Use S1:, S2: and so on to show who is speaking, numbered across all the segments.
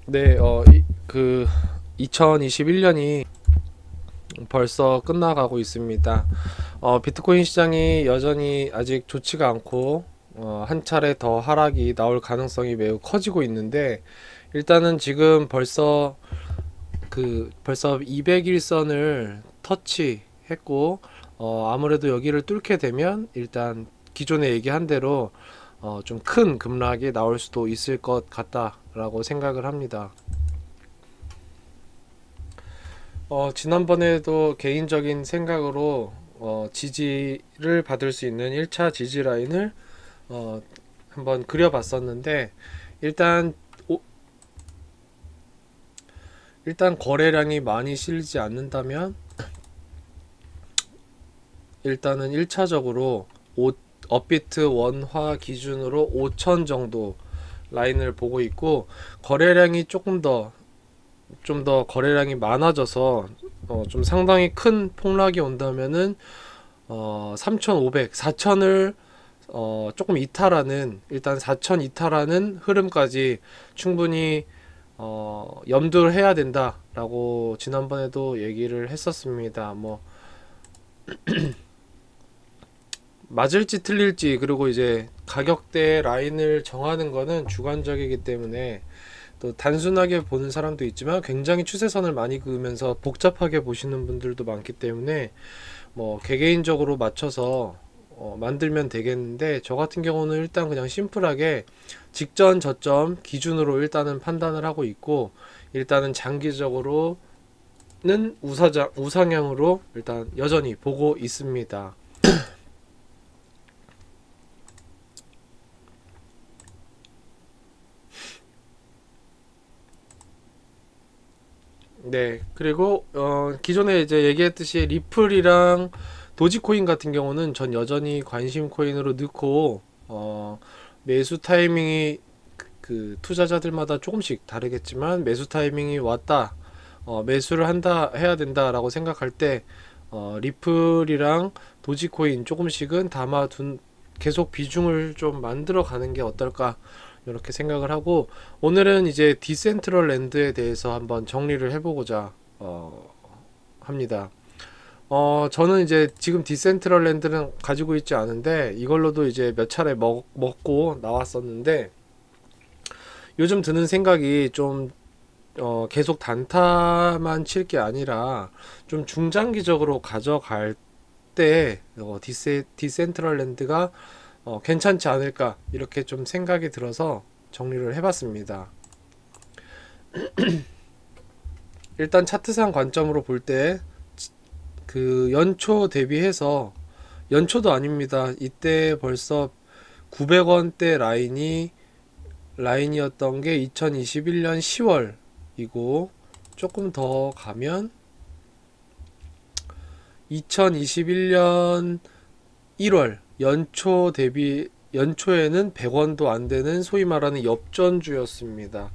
S1: 네, 2021년이 벌써 끝나가고 있습니다. 비트코인 시장이 여전히 아직 좋지가 않고, 한 차례 더 하락이 나올 가능성이 매우 커지고 있는데, 일단은 지금 벌써 200일선을 터치했고, 아무래도 여기를 뚫게 되면 일단 기존에 얘기한 대로 좀 큰 급락이 나올 수도 있을 것 같다라고 생각을 합니다. 지난번에도 개인적인 생각으로 지지를 받을 수 있는 1차 지지 라인을 어, 한번 그려봤었는데, 일단 오- 일단 거래량이 많이 실리지 않는다면 일단은 1차적으로 업비트 원화 기준으로 5천 정도 라인을 보고 있고, 거래량이 좀 더 거래량이 많아져서 좀 상당히 큰 폭락이 온다면은 3,500, 4,000을 조금 이탈하는, 일단 4,000 이탈하는 흐름까지 충분히 염두를 해야 된다라고 지난번에도 얘기를 했었습니다. 뭐 맞을지 틀릴지, 그리고 이제 가격대 라인을 정하는 거는 주관적이기 때문에 또 단순하게 보는 사람도 있지만 굉장히 추세선을 많이 그으면서 복잡하게 보시는 분들도 많기 때문에 뭐 개개인적으로 맞춰서 만들면 되겠는데, 저 같은 경우는 일단 그냥 심플하게 직전 저점 기준으로 일단은 판단을 하고 있고, 일단은 장기적으로는 우상향으로 일단 여전히 보고 있습니다. 네, 그리고 기존에 이제 얘기했듯이 리플이랑 도지코인 같은 경우는 전 여전히 관심 코인으로 넣고, 매수 타이밍이 그 투자자들마다 조금씩 다르겠지만, 매수 타이밍이 왔다, 매수를 한다, 해야 된다라고 생각할 때 리플이랑 도지코인 조금씩은 담아둔, 계속 비중을 좀 만들어 가는 게 어떨까, 이렇게 생각을 하고, 오늘은 이제 디센트럴 랜드에 대해서 한번 정리를 해보고자 합니다. 저는 이제 지금 디센트럴 랜드는 가지고 있지 않은데, 이걸로도 이제 몇 차례 먹고 나왔었는데, 요즘 드는 생각이 좀 계속 단타만 칠 게 아니라 좀 중장기적으로 가져갈 때 디센트럴 랜드가 괜찮지 않을까, 이렇게 좀 생각이 들어서 정리를 해봤습니다. 일단 차트상 관점으로 볼 때 그 연초 대비해서, 연초도 아닙니다. 이때 벌써 900원대 라인이었던 게 2021년 10월이고, 조금 더 가면 2021년 1월 연초에는 100원도 안 되는 소위 말하는 엽전주였습니다.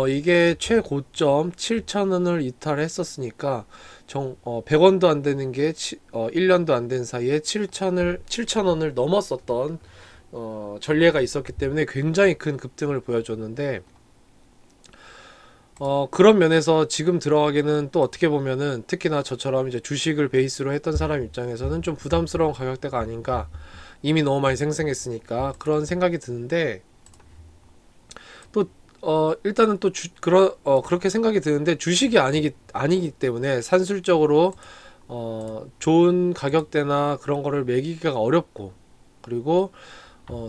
S1: 이게 최고점 7,000원을 이탈했었으니까 100원도 안 되는 게 1년도 안 된 사이에 7,000원을 넘었었던 전례가 있었기 때문에 굉장히 큰 급등을 보여줬는데, 그런 면에서 지금 들어가기는 또 어떻게 보면은, 특히나 저처럼 이제 주식을 베이스로 했던 사람 입장에서는 좀 부담스러운 가격대가 아닌가, 이미 너무 많이 생성했으니까 그런 생각이 드는데, 또 일단은 또 그렇게 생각이 드는데, 주식이 아니기 때문에 산술적으로 좋은 가격대나 그런 거를 매기기가 어렵고, 그리고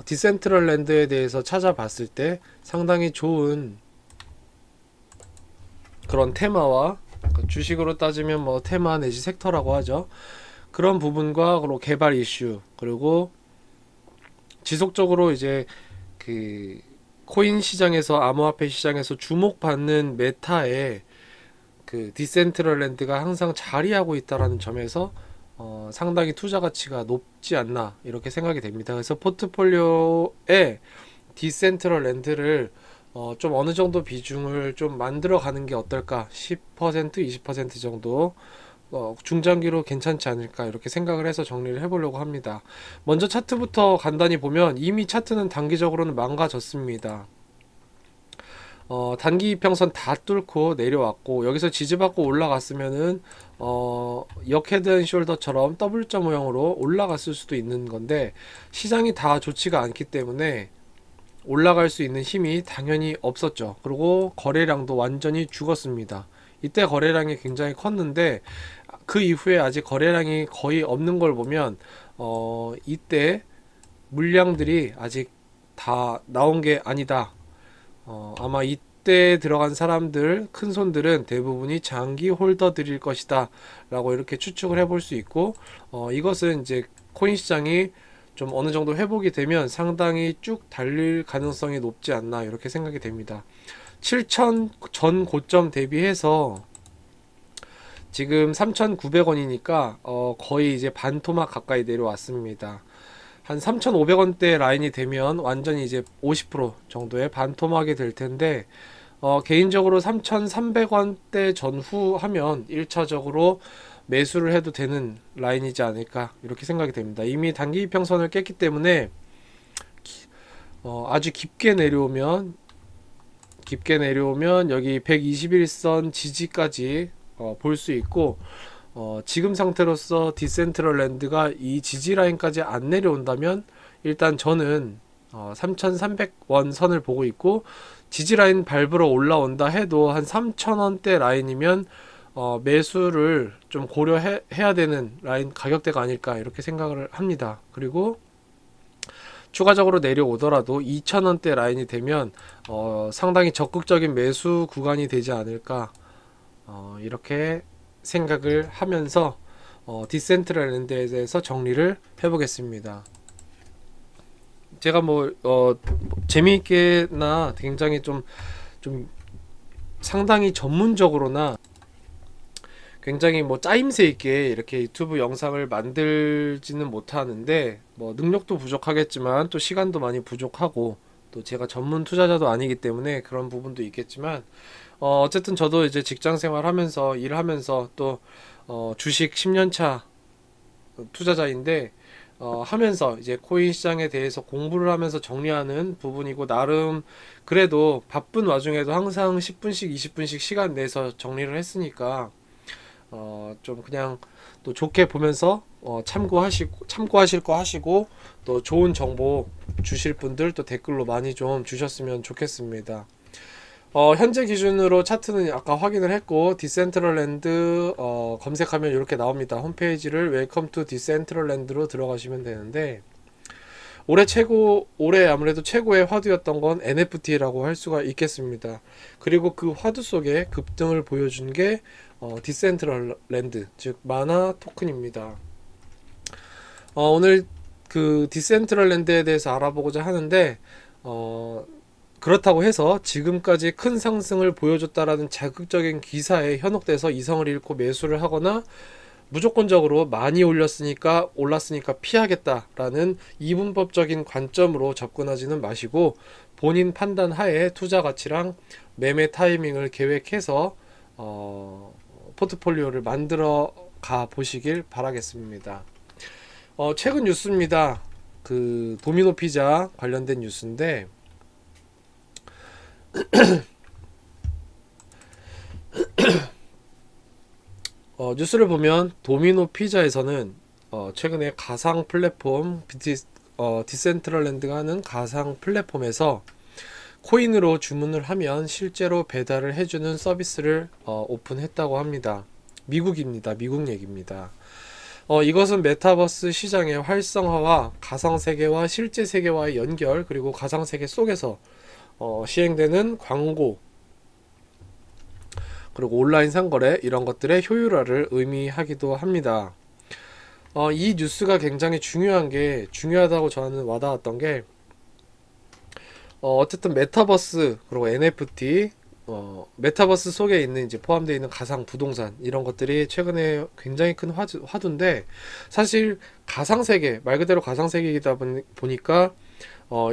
S1: 디센트럴 랜드에 대해서 찾아봤을 때 상당히 좋은 그런 테마와, 주식으로 따지면 뭐 테마 내지 섹터라고 하죠. 그런 부분과, 그리고 개발 이슈, 그리고 지속적으로 이제 그 코인 시장에서, 암호화폐 시장에서 주목받는 메타에 그 디센트럴랜드가 항상 자리하고 있다라는 점에서 상당히 투자 가치가 높지 않나, 이렇게 생각이 됩니다. 그래서 포트폴리오에 디센트럴랜드를 좀 어느 정도 비중을 좀 만들어 가는 게 어떨까, 10% 20% 정도 중장기로 괜찮지 않을까, 이렇게 생각을 해서 정리를 해보려고 합니다. 먼저 차트부터 간단히 보면, 이미 차트는 단기적으로는 망가졌습니다. 단기 이평선 다 뚫고 내려왔고, 여기서 지지받고 올라갔으면은 역 헤드앤숄더처럼 W자 모형으로 올라갔을 수도 있는 건데, 시장이 다 좋지가 않기 때문에 올라갈 수 있는 힘이 당연히 없었죠. 그리고 거래량도 완전히 죽었습니다. 이때 거래량이 굉장히 컸는데, 그 이후에 아직 거래량이 거의 없는 걸 보면 이때 물량들이 아직 다 나온 게 아니다. 아마 이때 들어간 사람들, 큰 손들은 대부분이 장기 홀더들일 것이다 라고 이렇게 추측을 해볼 수 있고, 이것은 이제 코인 시장이 좀 어느 정도 회복이 되면 상당히 쭉 달릴 가능성이 높지 않나 이렇게 생각이 됩니다. 7,000 전 고점 대비해서 지금 3,900원이니까 거의 이제 반토막 가까이 내려왔습니다. 한 3,500원대 라인이 되면 완전히 이제 50% 정도의 반토막이 될 텐데, 개인적으로 3,300원대 전후 하면 1차적으로 매수를 해도 되는 라인이지 않을까 이렇게 생각이 됩니다. 이미 단기 이평선을 깼기 때문에 아주 깊게 내려오면 여기 121선 지지까지 볼 수 있고, 지금 상태로서 디센트럴랜드가 이 지지 라인까지 안 내려온다면 일단 저는 3,300원 선을 보고 있고, 지지 라인 밟으러 올라온다 해도 한 3,000원대 라인이면 매수를 좀 고려해야 되는 라인 가격대가 아닐까 이렇게 생각을 합니다. 그리고 추가적으로 내려오더라도 2,000원대 라인이 되면 상당히 적극적인 매수 구간이 되지 않을까 이렇게 생각을 하면서 디센트럴랜드에 대해서 정리를 해보겠습니다. 제가 재미있게나 굉장히 좀 상당히 전문적으로나 굉장히 짜임새 있게 이렇게 유튜브 영상을 만들지는 못하는데, 능력도 부족하겠지만 또 시간도 많이 부족하고 또 제가 전문 투자자도 아니기 때문에 그런 부분도 있겠지만, 어쨌든 저도 이제 직장 생활하면서 일하면서 또 주식 10년차 투자자인데, 하면서 이제 코인 시장에 대해서 공부를 하면서 정리하는 부분이고, 나름 그래도 바쁜 와중에도 항상 10분씩 20분씩 시간 내서 정리를 했으니까 좀 그냥 또 좋게 보면서 참고하실 거 하시고, 또 좋은 정보 주실 분들 또 댓글로 많이 좀 주셨으면 좋겠습니다. 현재 기준으로 차트는 아까 확인을 했고, 디센트럴랜드 검색하면 이렇게 나옵니다. 홈페이지를 웰컴 투 디센트럴랜드로 들어가시면 되는데, 올해 아무래도 최고의 화두였던 건 NFT라고 할 수가 있겠습니다. 그리고 그 화두 속에 급등을 보여준 게 디센트럴랜드, 즉 마나 토큰입니다. 오늘 그 디센트럴랜드에 대해서 알아보고자 하는데, 그렇다고 해서 지금까지 큰 상승을 보여줬다라는 자극적인 기사에 현혹돼서 이성을 잃고 매수를 하거나 무조건적으로 많이 올랐으니까 피하겠다라는 이분법적인 관점으로 접근하지는 마시고, 본인 판단 하에 투자 가치랑 매매 타이밍을 계획해서 포트폴리오를 만들어 가 보시길 바라겠습니다. 최근 뉴스입니다. 그 도미노 피자 관련된 뉴스인데, 뉴스를 보면 도미노 피자에서는 최근에 가상 플랫폼 디센트럴랜드가 하는 가상 플랫폼에서 코인으로 주문을 하면 실제로 배달을 해주는 서비스를 오픈했다고 합니다. 미국입니다. 미국 얘기입니다. 이것은 메타버스 시장의 활성화와 가상세계와 실제 세계와의 연결, 그리고 가상세계 속에서 시행되는 광고, 그리고 온라인 상거래, 이런 것들의 효율화를 의미하기도 합니다. 이 뉴스가 굉장히 중요하다고 저는 와닿았던 게, 어쨌든 메타버스, 그리고 NFT, 메타버스 속에 있는 이제 포함되어 있는 가상 부동산, 이런 것들이 최근에 굉장히 큰 화두인데, 사실 가상세계, 말 그대로 가상세계이다 보니까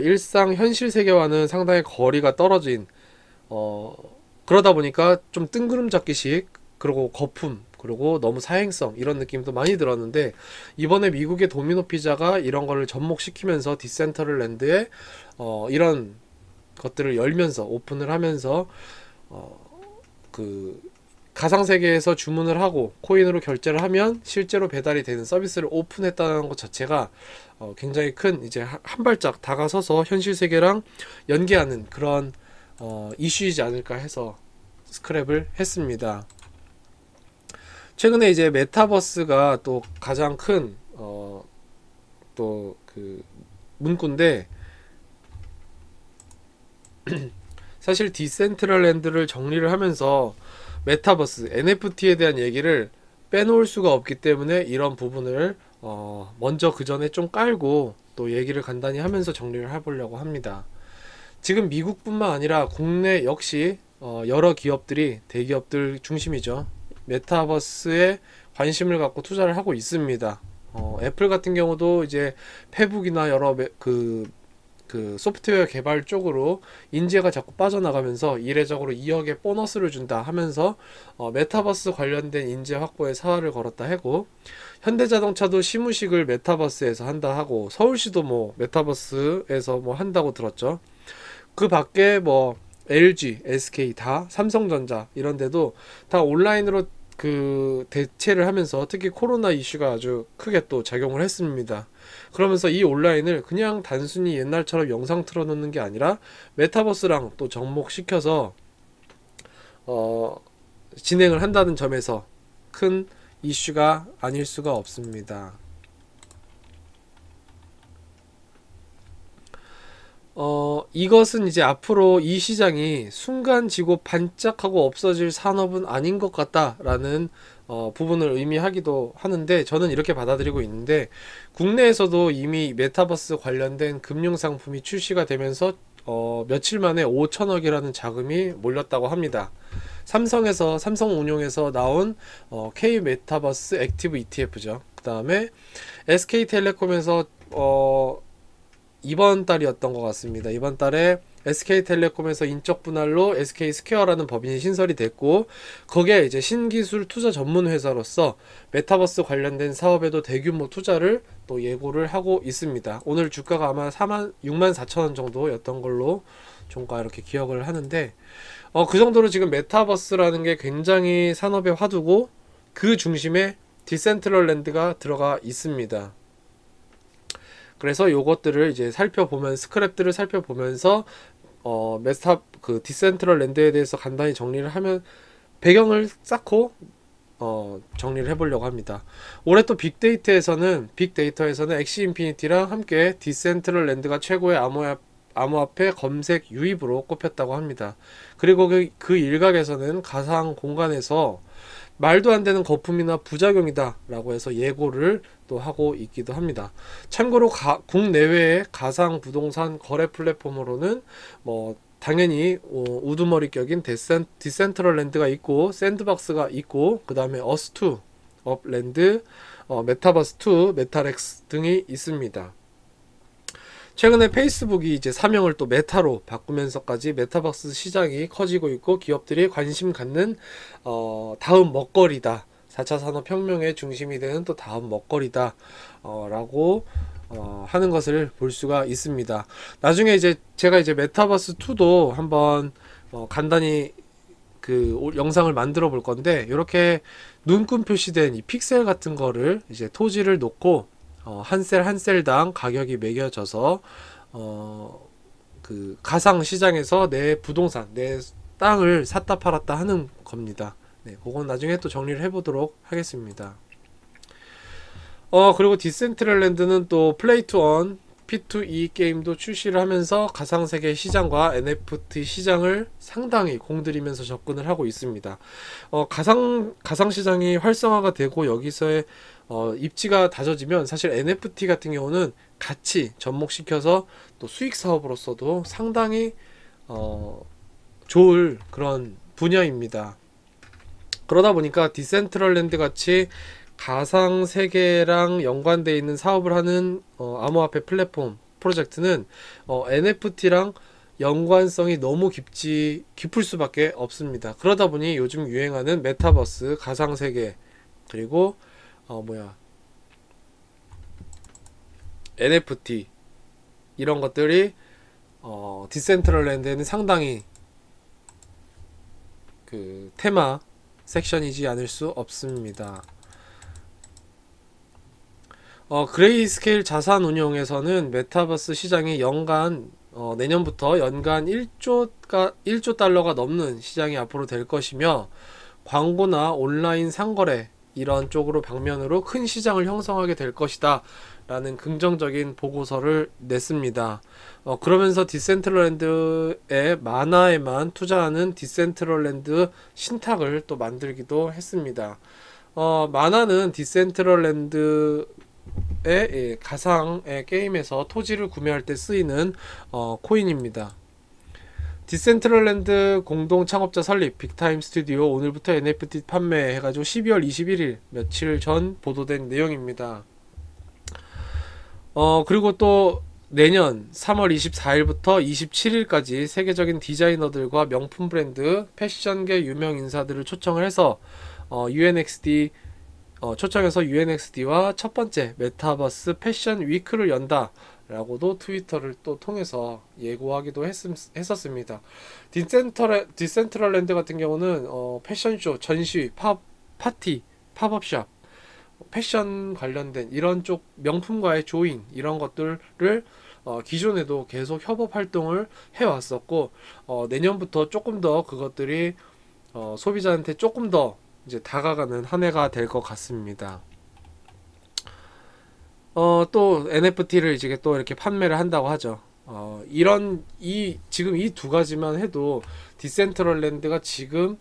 S1: 일상 현실 세계와는 상당히 거리가 떨어진, 그러다 보니까 좀 뜬구름 잡기식, 그리고 거품, 그리고 너무 사행성, 이런 느낌도 많이 들었는데, 이번에 미국의 도미노 피자가 이런 거를 접목시키면서 디센트럴랜드에 이런 것들을 열면서 오픈을 하면서 그 가상세계에서 주문을 하고 코인으로 결제를 하면 실제로 배달이 되는 서비스를 오픈했다는 것 자체가 굉장히 큰 이제 한 발짝 다가서서 현실 세계랑 연계하는 그런 이슈이지 않을까 해서 스크랩을 했습니다. 최근에 이제 메타버스가 또 가장 큰 또 그 문구인데 사실 디센트럴랜드를 정리를 하면서 메타버스, NFT에 대한 얘기를 빼놓을 수가 없기 때문에 이런 부분을 먼저 그 전에 좀 깔고 또 얘기를 간단히 하면서 정리를 해보려고 합니다. 지금 미국뿐만 아니라 국내 역시 여러 기업들이 대기업들 중심이죠. 메타버스에 관심을 갖고 투자를 하고 있습니다. 애플 같은 경우도 이제 페북이나 여러 그 소프트웨어 개발 쪽으로 인재가 자꾸 빠져나가면서 이례적으로 2억의 보너스를 준다 하면서 메타버스 관련된 인재 확보에 사활을 걸었다 하고, 현대자동차도 시무식을 메타버스에서 한다 하고, 서울시도 뭐 메타버스에서 뭐 한다고 들었죠. 그 밖에 뭐 LG, SK 다, 삼성전자 이런 데도 다 온라인으로 그 대체를 하면서 특히 코로나 이슈가 아주 크게 또 작용을 했습니다. 그러면서 이 온라인을 그냥 단순히 옛날처럼 영상 틀어놓는 게 아니라 메타버스랑 또 접목시켜서 진행을 한다는 점에서 큰 이슈가 아닐 수가 없습니다. 이것은 이제 앞으로 이 시장이 순간 지고 반짝하고 없어질 산업은 아닌 것 같다라는 부분을 의미하기도 하는데, 저는 이렇게 받아들이고 있는데, 국내에서도 이미 메타버스 관련된 금융상품이 출시가 되면서 며칠 만에 5천억이라는 자금이 몰렸다고 합니다. 삼성에서 삼성운용에서 나온 K 메타버스 액티브 ETF죠. 그 다음에 SK텔레콤에서 이번 달이었던 것 같습니다. 이번 달에 SK텔레콤에서 인적 분할로 SK스퀘어라는 법인이 신설이 됐고, 거기에 이제 신기술 투자 전문 회사로서 메타버스 관련된 사업에도 대규모 투자를 또 예고를 하고 있습니다. 오늘 주가가 아마 64,000원 정도였던 걸로 종가 이렇게 기억을 하는데, 그 정도로 지금 메타버스라는 게 굉장히 산업의 화두고 그 중심에 디센트럴랜드가 들어가 있습니다. 그래서 요것들을 이제 스크랩들을 살펴보면서 그 디센트럴랜드에 대해서 간단히 정리를 하면, 배경을 쌓고 정리를 해보려고 합니다. 올해 또 빅데이터에서는 엑시 인피니티랑 함께 디센트럴랜드가 최고의 암호화폐 검색 유입으로 꼽혔다고 합니다. 그리고 그 일각에서는 가상 공간에서 말도 안 되는 거품이나 부작용이다 라고 해서 예고를 또 하고 있기도 합니다. 참고로 국내외의 가상 부동산 거래 플랫폼으로는 뭐 당연히 우두머리 격인 디센트럴랜드가 있고, 샌드박스가 있고, 그 다음에 어스2, 업랜드, 메타버스2, 메타렉스 등이 있습니다. 최근에 페이스북이 이제 사명을 또 메타로 바꾸면서까지 메타버스 시장이 커지고 있고, 기업들이 관심 갖는 다음 먹거리다, 4차 산업혁명의 중심이 되는 또 다음 먹거리다 라고 하는 것을 볼 수가 있습니다. 나중에 이제 제가 이제 메타버스 2도 한번 간단히 그 영상을 만들어 볼 건데, 이렇게 눈금 표시된 이 픽셀 같은 거를 이제 토지를 놓고 한 셀 한 셀당 가격이 매겨져서 그 가상 시장에서 내 부동산, 내 땅을 샀다 팔았다 하는 겁니다. 네, 그건 나중에 또 정리를 해보도록 하겠습니다. 그리고 디센트럴랜드는 또 플레이 투 원, P2E 게임도 출시를 하면서 가상세계 시장과 NFT 시장을 상당히 공들이면서 접근을 하고 있습니다. 가상 시장이 활성화가 되고 여기서의 입지가 다져지면 사실 NFT 같은 경우는 같이 접목시켜서 또 수익 사업으로서도 상당히 좋을 그런 분야입니다. 그러다 보니까 디센트럴랜드 같이 가상 세계랑 연관되어 있는 사업을 하는 암호화폐 플랫폼 프로젝트는 NFT랑 연관성이 너무 깊을 수밖에 없습니다. 그러다 보니 요즘 유행하는 메타버스, 가상 세계, 그리고 NFT 이런 것들이 디센트럴랜드에는 상당히 그 테마 섹션이지 않을 수 없습니다. 그레이스케일 자산운용에서는 메타버스 시장이 연간 내년부터 연간 1조 달러가 넘는 시장이 앞으로 될 것이며, 광고나 온라인 상거래 이런 쪽으로 방면으로 큰 시장을 형성하게 될 것이다 라는 긍정적인 보고서를 냈습니다. 그러면서 디센트럴랜드의 만화에만 투자하는 디센트럴랜드 신탁을 또 만들기도 했습니다. 만화는 디센트럴랜드의 가상의 게임에서 토지를 구매할 때 쓰이는 코인입니다. 디센트럴랜드 공동 창업자 설립, 빅타임 스튜디오 오늘부터 NFT 판매 해가지고 12월 21일 며칠 전 보도된 내용입니다. 그리고 또 내년 3월 24일부터 27일까지 세계적인 디자이너들과 명품 브랜드, 패션계 유명 인사들을 초청을 해서 초청해서 UNXD와 첫 번째 메타버스 패션 위크를 연다 라고도 트위터를 또 통해서 예고하기도 했었습니다. 디센트럴랜드 같은 경우는 패션쇼, 전시, 파티, 팝업샵, 패션 관련된 이런 쪽 명품과의 조인 이런 것들을 기존에도 계속 협업 활동을 해왔었고, 내년부터 조금 더 그것들이 소비자한테 조금 더 이제 다가가는 한 해가 될 것 같습니다. 또 NFT를 이제 또 이렇게 판매를 한다고 하죠. 지금 이 두 가지만 해도 디센트럴랜드가 지금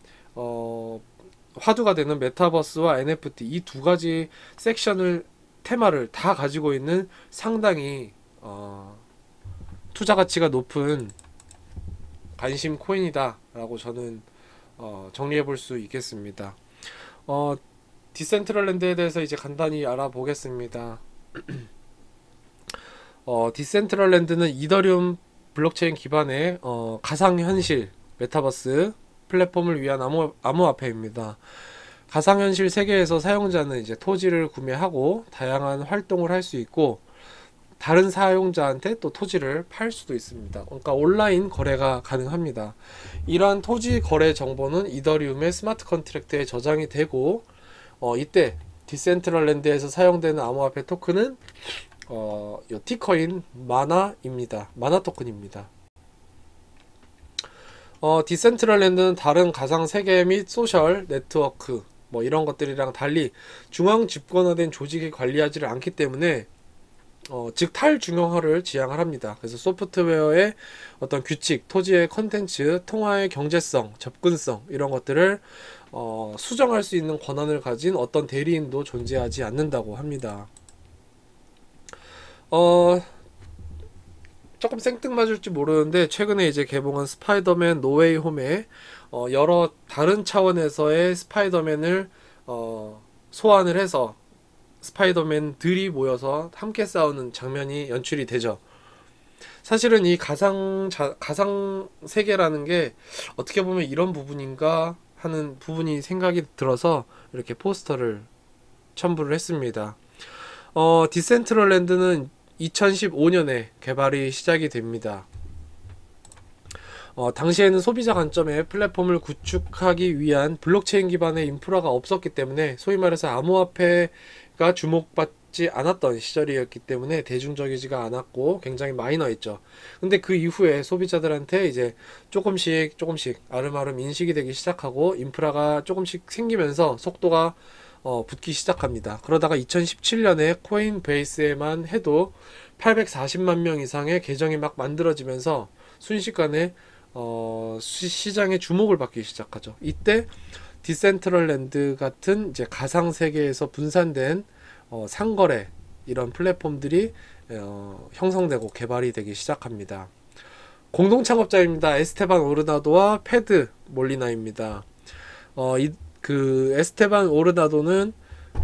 S1: 화두가 되는 메타버스와 NFT 이 두 가지 섹션을 테마를 다 가지고 있는 상당히 투자 가치가 높은 관심 코인이다 라고 저는 정리해 볼 수 있겠습니다. 디센트럴랜드에 대해서 이제 간단히 알아보겠습니다. 디센트럴랜드는 이더리움 블록체인 기반의 가상현실 메타버스 플랫폼을 위한 암호화폐입니다. 가상현실 세계에서 사용자는 이제 토지를 구매하고 다양한 활동을 할 수 있고, 다른 사용자한테 또 토지를 팔 수도 있습니다. 그러니까 온라인 거래가 가능합니다. 이러한 토지 거래 정보는 이더리움의 스마트 컨트랙트에 저장이 되고, 이때 디센트럴랜드에서 사용되는 암호화폐 토큰은 이 티커인 마나입니다. 마나 토큰입니다. 디센트럴랜드는 다른 가상 세계 및 소셜 네트워크 이런 것들이랑 달리 중앙 집권화된 조직이 관리하지를 않기 때문에 즉 탈중앙화를 지향을 합니다. 그래서 소프트웨어의 어떤 규칙, 토지의 컨텐츠, 통화의 경제성, 접근성 이런 것들을 수정할 수 있는 권한을 가진 어떤 대리인도 존재하지 않는다고 합니다. 조금 생뚱맞을지 모르는데 최근에 이제 개봉한 스파이더맨 노웨이 홈에 여러 다른 차원에서의 스파이더맨을 소환을 해서 스파이더맨들이 모여서 함께 싸우는 장면이 연출이 되죠. 사실은 이 가상 세계라는 게 어떻게 보면 이런 부분인가 하는 부분이 생각이 들어서 이렇게 포스터를 첨부를 했습니다. 디센트럴랜드는 2015년에 개발이 시작이 됩니다. 당시에는 소비자 관점의 플랫폼을 구축하기 위한 블록체인 기반의 인프라가 없었기 때문에 소위 말해서 암호화폐가 주목받지 않았던 시절이었기 때문에 대중적이지가 않았고 굉장히 마이너했죠. 근데 그 이후에 소비자들한테 이제 조금씩 아름아름 인식이 되기 시작하고 인프라가 조금씩 생기면서 속도가 붙기 시작합니다. 그러다가 2017년에 코인베이스에만 해도 840만 명 이상의 계정이 막 만들어지면서 순식간에 시장의 주목을 받기 시작하죠. 이때 디센트럴랜드 같은 이제 가상 세계에서 분산된 상거래 이런 플랫폼들이 형성되고 개발이 되기 시작합니다. 공동 창업자입니다. 에스테반 오르나도와 페드 몰리나입니다. 그 에스테반 오르나도는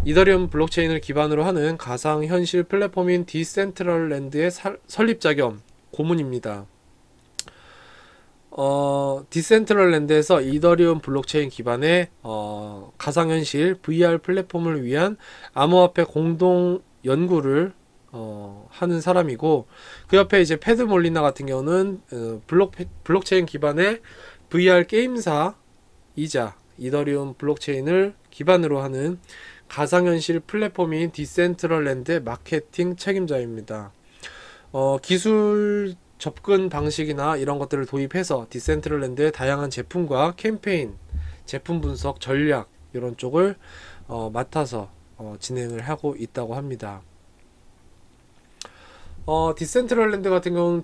S1: 이더리움 블록체인을 기반으로 하는 가상현실 플랫폼인 디센트럴랜드의 설립자 겸 고문입니다. 디센트럴랜드에서 이더리움 블록체인 기반의 가상현실 VR 플랫폼을 위한 암호화폐 공동 연구를 하는 사람이고, 그 옆에 이제 패드 몰리나 같은 경우는 블록체인 기반의 VR 게임사이자 이더리움 블록체인을 기반으로 하는 가상현실 플랫폼인 디센트럴랜드의 마케팅 책임자입니다. 기술 접근 방식이나 이런 것들을 도입해서 디센트럴랜드의 다양한 제품과 캠페인, 제품 분석, 전략 이런 쪽을 맡아서 진행을 하고 있다고 합니다. 디센트럴랜드 같은 경우는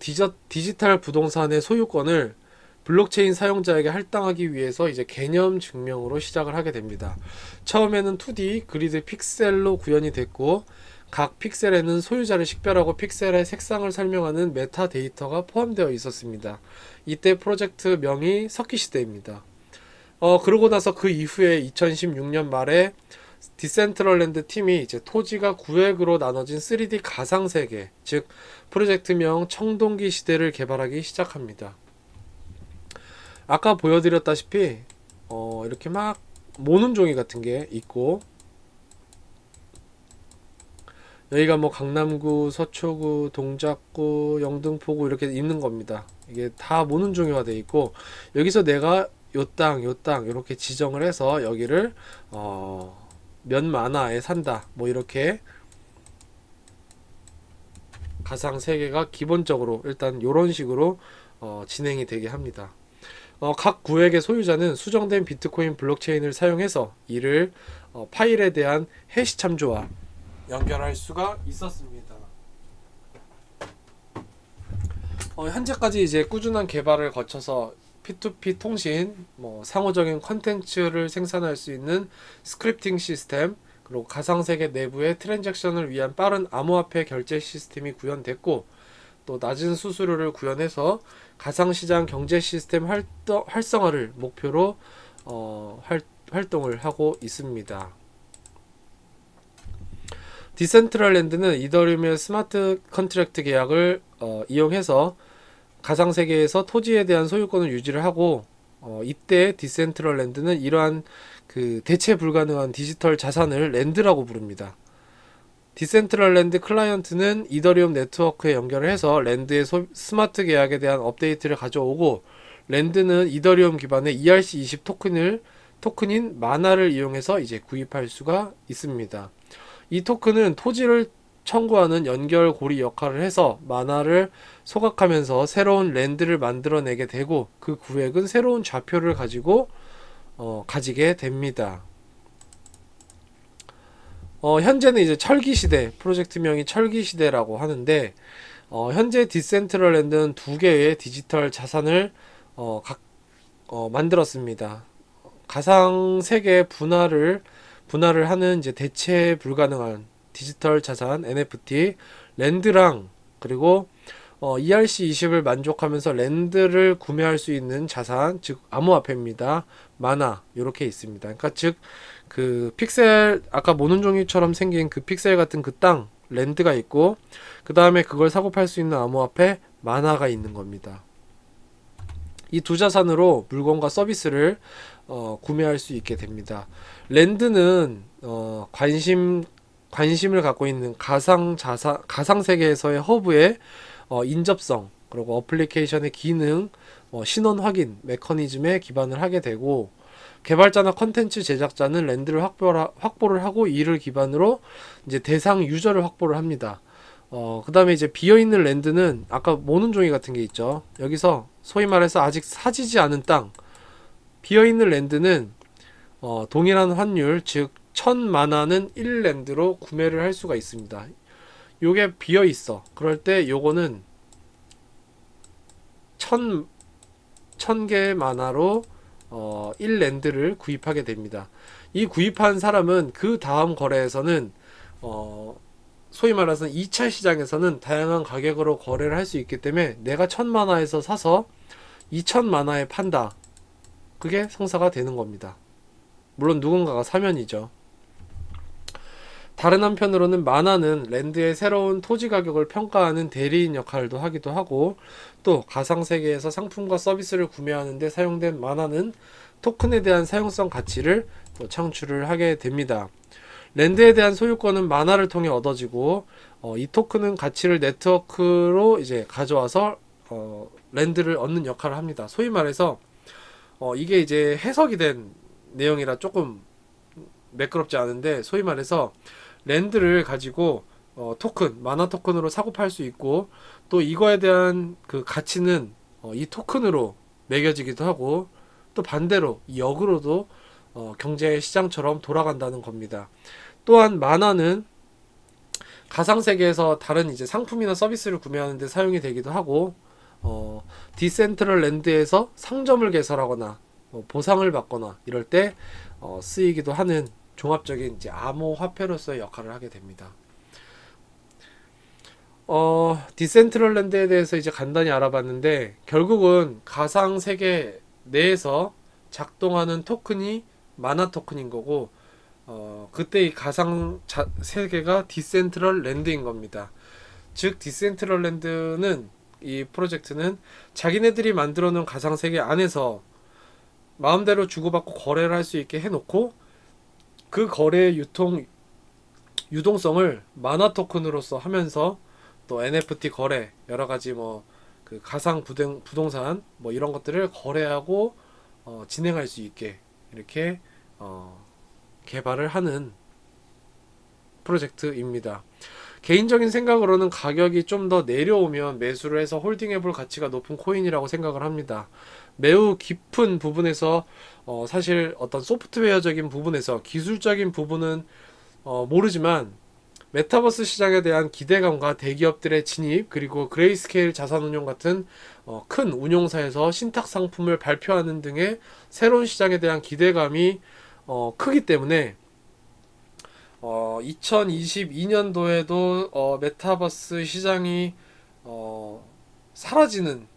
S1: 디지털 부동산의 소유권을 블록체인 사용자에게 할당하기 위해서 이제 개념 증명으로 시작을 하게 됩니다. 처음에는 2D 그리드 픽셀로 구현이 됐고, 각 픽셀에는 소유자를 식별하고 픽셀의 색상을 설명하는 메타 데이터가 포함되어 있었습니다. 이때 프로젝트 명이 석기시대입니다. 그러고 나서 그 이후에 2016년 말에 디센트럴랜드 팀이 이제 토지가 구획으로 나눠진 3D 가상세계, 즉 프로젝트명 청동기 시대를 개발하기 시작합니다. 아까 보여드렸다시피 이렇게 막 모는 종이 같은 게 있고, 여기가 뭐 강남구, 서초구, 동작구, 영등포구 이렇게 있는 겁니다. 이게 다 모는 종이화 되어 있고, 여기서 내가 요 땅 이렇게 지정을 해서 여기를 몇 만화에 산다, 뭐 이렇게 가상 세계가 기본적으로 일단 요런 식으로 진행이 되게 합니다. 각 구획의 소유자는 수정된 비트코인 블록체인을 사용해서 이를 파일에 대한 해시 참조와 연결할 수가 있었습니다. 현재까지 이제 꾸준한 개발을 거쳐서 P2P 통신, 상호적인 컨텐츠를 생산할 수 있는 스크립팅 시스템, 그리고 가상세계 내부의 트랜잭션을 위한 빠른 암호화폐 결제 시스템이 구현됐고, 또 낮은 수수료를 구현해서 가상시장 경제 시스템 활성화를 목표로 활동을 하고 있습니다. 디센트럴랜드는 이더리움의 스마트 컨트랙트 계약을 이용해서 가상세계에서 토지에 대한 소유권을 유지를 하고, 이때 디센트럴랜드는 이러한 그 대체 불가능한 디지털 자산을 랜드라고 부릅니다. 디센트럴랜드 클라이언트는 이더리움 네트워크에 연결을 해서 랜드의 스마트 계약에 대한 업데이트를 가져오고, 랜드는 이더리움 기반의 ERC20 토큰인 마나를 이용해서 이제 구입할 수가 있습니다. 이 토큰은 토지를 청구하는 연결고리 역할을 해서 마나를 소각하면서 새로운 랜드를 만들어내게 되고, 그 구획은 새로운 좌표를 가지게 됩니다. 현재는 이제 철기시대, 프로젝트명이 철기시대라고 하는데, 현재 디센트럴랜드는 2개의 디지털 자산을 만들었습니다. 가상세계 분할을 하는 이제 대체 불가능한 디지털 자산 NFT 랜드랑, 그리고 ERC20을 만족하면서 랜드를 구매할 수 있는 자산, 즉 암호화폐입니다. 마나 이렇게 있습니다. 그러니까 즉 그 픽셀, 아까 모는 종이처럼 생긴 그 픽셀 같은 그 땅 랜드가 있고, 그 다음에 그걸 사고 팔 수 있는 암호화폐 마나가 있는 겁니다. 이 두 자산으로 물건과 서비스를 구매할 수 있게 됩니다. 랜드는 관심을 갖고 있는 가상 세계에서의 허브의 인접성, 그리고 어플리케이션의 기능, 신원 확인 메커니즘에 기반을 하게 되고, 개발자나 컨텐츠 제작자는 랜드를 확보를 하고, 이를 기반으로 이제 대상 유저를 확보를 합니다. 그 다음에 이제 비어있는 랜드는 아까 모는 종이 같은 게 있죠. 여기서 소위 말해서 아직 사지지 않은 땅, 비어있는 랜드는 동일한 환율, 즉 1000마나는 1랜드로 구매를 할 수가 있습니다. 요게 비어있어. 그럴 때 요거는 1000개의 마나로 1랜드를 구입하게 됩니다. 이 구입한 사람은 그 다음 거래에서는 소위 말해서 2차 시장에서는 다양한 가격으로 거래를 할 수 있기 때문에 내가 1000마나에서 사서 2000마나에 판다, 그게 성사가 되는 겁니다. 물론 누군가가 사면이죠. 다른 한편으로는 마나는 랜드의 새로운 토지 가격을 평가하는 대리인 역할도 하기도 하고, 또 가상세계에서 상품과 서비스를 구매하는 데 사용된 마나는 토큰에 대한 사용성 가치를 또 창출을 하게 됩니다. 랜드에 대한 소유권은 마나를 통해 얻어지고 이 토큰은 가치를 네트워크로 이제 가져와서 랜드를 얻는 역할을 합니다. 소위 말해서 이게 이제 해석이 된 내용이라 조금 매끄럽지 않은데, 소위 말해서 랜드를 가지고 토큰, 마나 토큰으로 사고 팔 수 있고, 또 이거에 대한 그 가치는 이 토큰으로 매겨지기도 하고, 또 반대로 이 역으로도 경제 시장처럼 돌아간다는 겁니다. 또한 마나는 가상세계에서 다른 이제 상품이나 서비스를 구매하는 데 사용이 되기도 하고, 디센트럴 랜드에서 상점을 개설하거나 보상을 받거나 이럴 때 쓰이기도 하는 종합적인 이제 암호화폐로서의 역할을 하게 됩니다. 디센트럴랜드에 대해서 이제 간단히 알아봤는데, 결국은 가상 세계 내에서 작동하는 토큰이 마나 토큰인 거고, 그때 이 가상 세계가 디센트럴랜드인 겁니다. 즉 디센트럴랜드는, 이 프로젝트는 자기네들이 만들어 놓은 가상 세계 안에서 마음대로 주고받고 거래를 할 수 있게 해놓고, 그 거래의 유동성을 마나 토큰으로서 하면서 또 NFT 거래, 여러 가지 뭐 그 가상 부동산 뭐 이런 것들을 거래하고 진행할 수 있게 이렇게 개발을 하는 프로젝트입니다. 개인적인 생각으로는 가격이 좀 더 내려오면 매수를 해서 홀딩해 볼 가치가 높은 코인이라고 생각을 합니다. 매우 깊은 부분에서 사실 어떤 소프트웨어적인 부분에서 기술적인 부분은 모르지만, 메타버스 시장에 대한 기대감과 대기업들의 진입, 그리고 그레이스케일 자산운용 같은 큰 운용사에서 신탁 상품을 발표하는 등의 새로운 시장에 대한 기대감이 크기 때문에 2022년도에도 메타버스 시장이 사라지는,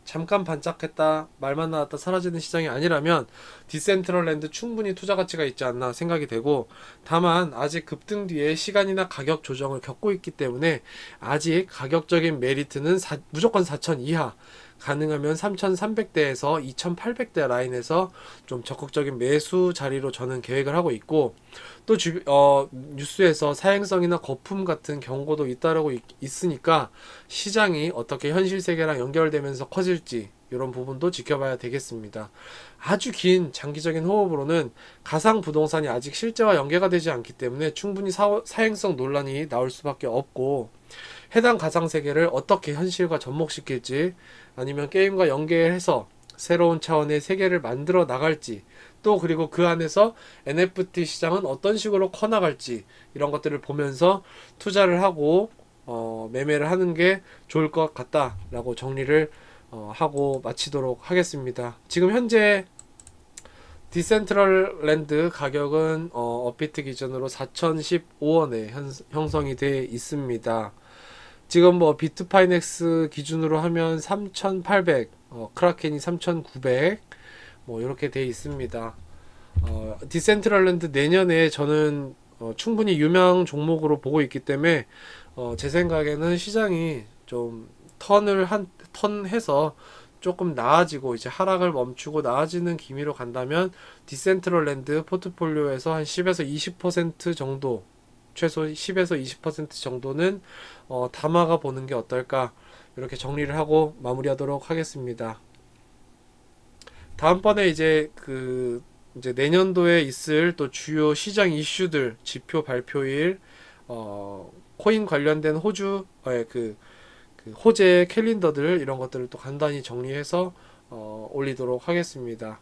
S1: 잠깐 반짝했다 말만 나왔다 사라지는 시장이 아니라면 디센트럴랜드 충분히 투자 가치가 있지 않나 생각이 되고, 다만 아직 급등 뒤에 시간이나 가격 조정을 겪고 있기 때문에 아직 가격적인 메리트는 무조건 4,000 이하, 가능하면 3,300대에서 2,800대 라인에서 좀 적극적인 매수 자리로 저는 계획을 하고 있고, 또 뉴스에서 사행성이나 거품 같은 경고도 잇따르고 있으니까 시장이 어떻게 현실 세계랑 연결되면서 커질지 이런 부분도 지켜봐야 되겠습니다. 아주 긴 장기적인 호흡으로는 가상 부동산이 아직 실제와 연계가 되지 않기 때문에 충분히 사행성 논란이 나올 수밖에 없고, 해당 가상 세계를 어떻게 현실과 접목시킬지, 아니면 게임과 연계해서 새로운 차원의 세계를 만들어 나갈지, 또 그리고 그 안에서 NFT 시장은 어떤 식으로 커나갈지, 이런 것들을 보면서 투자를 하고 매매를 하는 게 좋을 것 같다라고 정리를 하고 마치도록 하겠습니다. 지금 현재 디센트럴랜드 가격은 업비트 기준으로 4,015원에 형성이 되어 있습니다. 지금 뭐 비트파이넥스 기준으로 하면 3,800, 크라켄이 3,900, 뭐 이렇게 되어 있습니다. 디센트럴랜드 내년에 저는 충분히 유명 종목으로 보고 있기 때문에 제 생각에는 시장이 좀 턴해서 조금 나아지고 이제 하락을 멈추고 나아지는 기미로 간다면 디센트럴랜드 포트폴리오에서 한 10에서 20% 정도, 최소 10에서 20% 정도는 담아가 보는 게 어떨까, 이렇게 정리를 하고 마무리하도록 하겠습니다. 다음번에 이제 이제 내년도에 있을 또 주요 시장 이슈들, 지표 발표일, 코인 관련된 호재 캘린더들, 이런 것들을 또 간단히 정리해서 올리도록 하겠습니다.